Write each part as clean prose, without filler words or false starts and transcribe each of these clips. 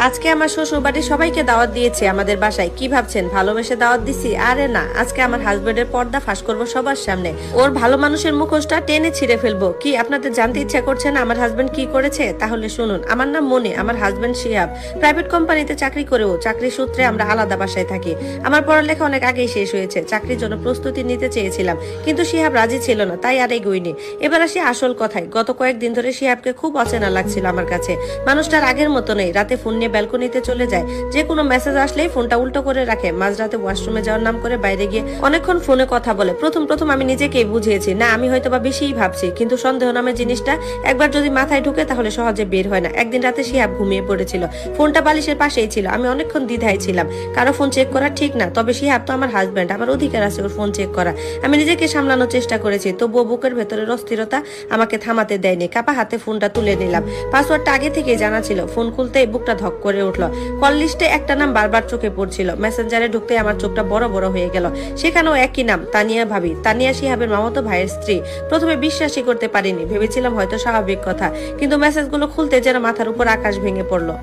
আজকে আমার শ্বশুর বাড়ির সবাইকে দাওয়াত দিয়েছে আমাদের বাসায়। কি ভাবছেন ভালোবেসে দাওয়াত দিছি? আরে না, আজকে আমার হাজবেন্ডের পর্দা ফাঁস করবো সবার সামনে। ওর ভালো মানুষের মুখোশটা টেনে ছিঁড়ে ফেলবো। কি আপনাদের জানতে ইচ্ছা করছে না আমার হাজবেন্ড কি করেছে? তাহলে শুনুন। আমার নাম মনি, আমার হাজবেন্ড শিহাব। প্রাইভেট কোম্পানিতে চাকরি করেও চাকরির সূত্রে আমরা আলাদা বাসায় থাকি। আমার পড়ালেখা অনেক আগেই শেষ হয়েছে। চাকরির জন্য প্রস্তুতি নিতে চেয়েছিলাম, কিন্তু শিহাব রাজি ছিল না, তাই আর এগোইনি। এবার আসি আসল কথায়। গত কয়েকদিন ধরে শিহাবকে খুব অচেনা লাগছিল আমার কাছে। মানুষটার আগের মতো নেই। রাতে ফোন নিয়ে ব্যালকনিতে চলে যায়, যে কোনো মেসেজ আসলেই ফোনটা উল্টো করে রাখে। মাঝরাতে ওয়াশরুমে যাওয়ার নাম করে বাইরে গিয়ে অনেকক্ষণ ফোনে কথা বলে। প্রথম প্রথম আমি নিজেকেই বুঝিয়েছি না, আমি হয়তো বা বেশিই ভাবছি, কিন্তু সন্দেহ নামে জিনিসটা একবার যদি মাথায় ঢুকে তাহলে সহজে বের হয় না। একদিন রাতে শিহাব ঘুমিয়ে পড়েছিল, ফোনটা বালিশের পাশেই ছিল। আমি অনেকক্ষণ দ্বিধায় ছিলাম, কারো ফোন চেক করা ঠিক না, তবে শিহাব তো আমার হাজবেন্ড, আমার অধিকার আছে ওর ফোন চেক করা। আমি নিজেকে সামলানোর চেষ্টা করেছি, তবুও বুকের ভেতরের অস্থিরতা আমাকে থামাতে দেয়নি। কাপা হাতে ফোনটা তুলে নিলাম। পাসওয়ার্ডটা আগে থেকেই জানা ছিল। ফোন খুলতেই বুকটা ধক করে উঠলো। কল লিস্টে একটা নাম বারবার চোখে পড়ছিল। মেসেঞ্জারে ঢুকতে আমার চোখটা বড় বড় হয়ে গেল। সেখানেও একই নাম, তানিয়া ভাবি। তানিয়া শিহাবের মামাতো ভাইয়ের স্ত্রী। প্রথমে বিশ্বাসই করতে পারিনি, ভেবেছিলাম হয়তো স্বাভাবিক কথা, কিন্তু মেসেজগুলো খুলতে যেন মাথার উপর আকাশ ভেঙে পড়লো।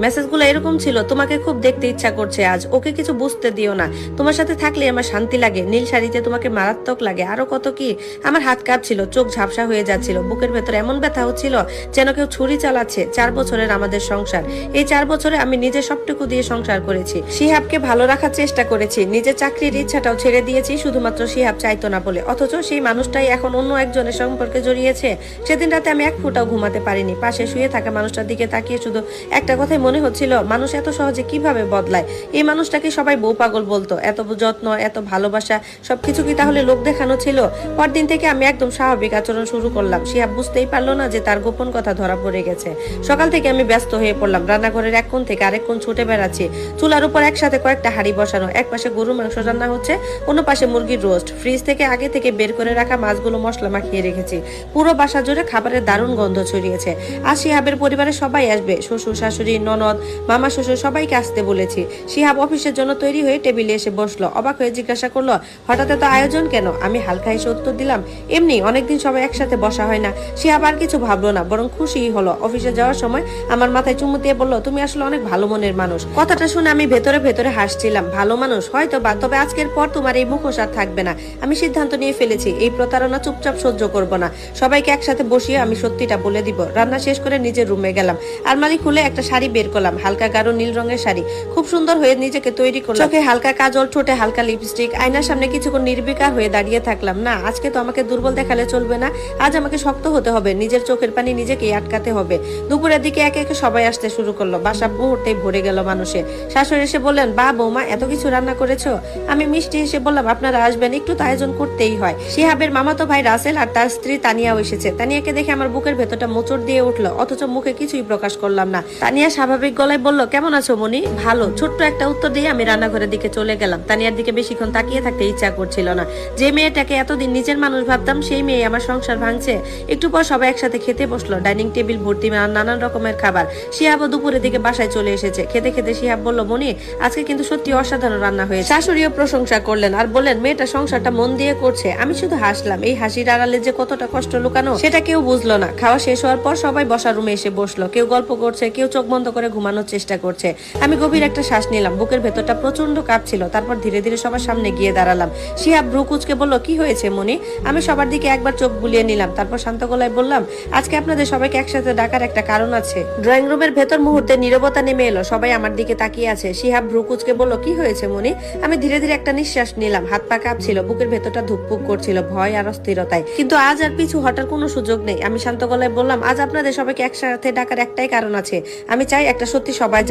মেসেজগুলো এরকম ছিল: তোমাকে খুব দেখতে ইচ্ছা করছে আজ, ওকে কিছু বুঝতে দিও না, তোমার সাথে থাকলে আমার শান্তি লাগে, নীল শাড়িতে তোমাকে মারাত্মক লাগে, আরো কত কি। আমার হাত কাঁপছিল, চোখ ঝাপসা হয়ে যাচ্ছিল, বুকের ভেতর এমন ব্যথা হচ্ছিল যেন কেউ ছুরি চালাচ্ছে। 4 বছরের আমাদের সংসার। এই 4 বছরে আমি নিজে সবটুকু দিয়ে সংসার করেছি, শিহাবকে ভালো রাখার চেষ্টা করেছি, নিজের চাকরির ইচ্ছাটাও ছেড়ে দিয়েছি শুধুমাত্র শিহাব চাইতো না বলে। অথচ সেই মানুষটাই এখন অন্য একজনের সম্পর্কে জড়িয়েছে। সেদিন রাতে আমি এক ফোঁটাও ঘুমাতে পারিনি। পাশে শুয়ে থাকা মানুষটার দিকে তাকিয়ে শুধু একটা কথাই মনে হচ্ছিল, মানুষ এত সহজে কিভাবে বদলায়। এই মানুষটাকে সবাই বউ পাগল বলতো। এত যত্ন, এত ভালোবাসা, সবকিছু কি তাহলে লোক দেখানো ছিল? পরদিন থেকে আমি একদম স্বাভাবিক আচরণ শুরু করলাম। শিহাব বুঝতেই পারলো না যে তার গোপন কথা ধরা পড়ে গেছে। সকাল থেকে আমি ব্যস্ত হয়ে পড়লাম। রান্নাঘরের এক কোণ থেকে আরেক কোণ ছুটে বেড়াচ্ছি। চুলার উপর একসাথে কয়েকটা হাঁড়ি বসানো, এক পাশে গরুর মাংস রান্না হচ্ছে, অন্য পাশে মুরগির রোস্ট। ফ্রিজ থেকে আগে থেকে বের করে রাখা মাছগুলো মশলা মাখিয়ে রেখেছি। পুরো বাসা জুড়ে খাবারের দারুণ গন্ধ ছড়িয়েছে। আর শিহাবের পরিবারের সবাই আসবে, শ্বশুর শাশুড়ি ননদ মামা শ্বশুর সবাইকে আসতে বলেছি। শিহাব অফিসের জন্য তৈরি হয়ে টেবিলে এসে বসলো। অবাক হয়ে জিজ্ঞাসা করলো, হঠাৎ এত আয়োজন কেন? আমি হালকা হেসে উত্তর দিলাম, এমনি, অনেকদিন সবাই একসাথে বসা হয় না। শিহাব আর কিছু ভাবলো না, বরং খুশিই হলো। অফিসে যাওয়ার সময় আমার মাথায় চুমু দিয়ে বললো, তুমি আসলে অনেক ভালো মনের মানুষ। কথাটা শুনে আমি ভেতরে ভেতরে হাসছিলাম। ভালো মানুষ হয়তো বা, তবে আজকের পর তোমার এই মুখোশ আর থাকবে না। আমি সিদ্ধান্ত নিয়ে ফেলেছি, এই প্রতারণা চুপচাপ সহ্য করব না। সবাইকে একসাথে বসিয়ে আমি সত্যিটা বলে দিব। রান্না শেষ করে নিজের রুমে গেলাম। আলমারি খুলে একটা শাড়ি বের করলাম, হালকা গাঢ় নীল রঙের শাড়ি। খুব সুন্দর হয়ে নিজেকে তৈরি করলাম। চোখে হালকা কাজল, ঠোঁটে হালকা লিপস্টিক। আয়নার সামনে কিছুক্ষণ নির্বিকার হয়ে দাঁড়িয়ে থাকলাম। না, আজকে তো আমাকে দুর্বল দেখালে চলবে না, আজ আমাকে শক্ত হতে হবে। নিজের চোখের পানি নিজেকেই আটকাতে হবে। দুপুরের দিকে একে একে সবাই আসতে শুরু করলো। বাসা মুহূর্তেই ভরে গেল মানুষে। শাশুড়ি এসে বললেন, বা বৌমা, এত কিছু রান্না করেছো? আমি মিষ্টি এসে বললাম, আপনারা আসবেন, একটু তো আয়োজন করতেই হয়। শিহাবের মামাতো ভাই রাসেল আর তার স্ত্রী তানিয়াও এসেছে। তানিয়াকে দেখে আমার বুকের ভেতরটা মোচড় দিয়ে উঠলো, অথচ মুখে কিছুই প্রকাশ করলাম না। তানিয়া স্বাভাবিক গলায় বলল, কেমন আছো মনি? ভালো। ছোট্ট একটা উত্তর দিয়ে আমি রান্নাঘরের দিকে চলে গেলাম। তানিয়ার দিকে বেশিক্ষণ তাকিয়ে থাকতে ইচ্ছা করছিল না। যে মেয়েটাকে এতদিন নিজের মানুষ ভাবতাম, সেই মেয়ে আমার সংসার ভাঙছে। একটু পর সবাই একসাথে খেতে বসলো। ডাইনিং টেবিল ভর্তি নানান রকমের খাবার। শিহাবও দুপুরের দিকে বাসায় চলে এসেছে। খেতে খেতে শিহাব বলল, মনি, আজকে কিন্তু সত্যি অসাধারণ রান্না হয়েছে। শাশুড়িও প্রশংসা করলেন আর বললেন, মেয়েটা সংসারটা মন দিয়ে করছে। আমি শুধু হাসলাম। এই হাসির আড়ালে যে কতটা কষ্ট লুকানো সেটা কেউ বুঝলো না। খাওয়া শেষ হওয়ার পর সবাই বসার রুমে এসে বসলো। কেউ গল্প করছে, কেউ চোখ বন্ধ করে ঘুমানোর চেষ্টা করছে। আমি গভীর একটা শ্বাস নিলাম। বুকের ভেতরটা প্রচন্ড কাঁপছিল। তারপর ধীরে ধীরে সবার সামনে গিয়ে দাঁড়ালাম। শিহাব ভ্রু কুঁচকে বলল, কি হয়েছে মনি? আমি সবার দিকে একবার চোখ বুলিয়ে নিলাম। তারপর শান্ত গলায় বললাম, আজকে আপনাদের সবাইকে একসাথে ডাকার একটা কারণ আছে। ড্রয়িং রুমের ভেতর মুহূর্তে নীরবতা নেমে এলো। সবাই আমার দিকে তাকিয়ে আছে। শিহাব ভ্রু কুঁচকে বলল, কি হয়েছে মনি? আমি ধীরে ধীরে একটা নিঃশ্বাস নিলাম। হাত পা কাঁপছিল, বুকের ভেতরটা ধুকপুক করছিল ভয় আর অস্থিরতায়। কিন্তু আজ আর পিছু হটার কোনো সুযোগ নেই। আমি শান্ত গলায় বললাম, আজ আপনাদের সবাইকে একসাথে ডাকার একটাই কারণ আছে। আমি চাই একটা সত্যি সবাই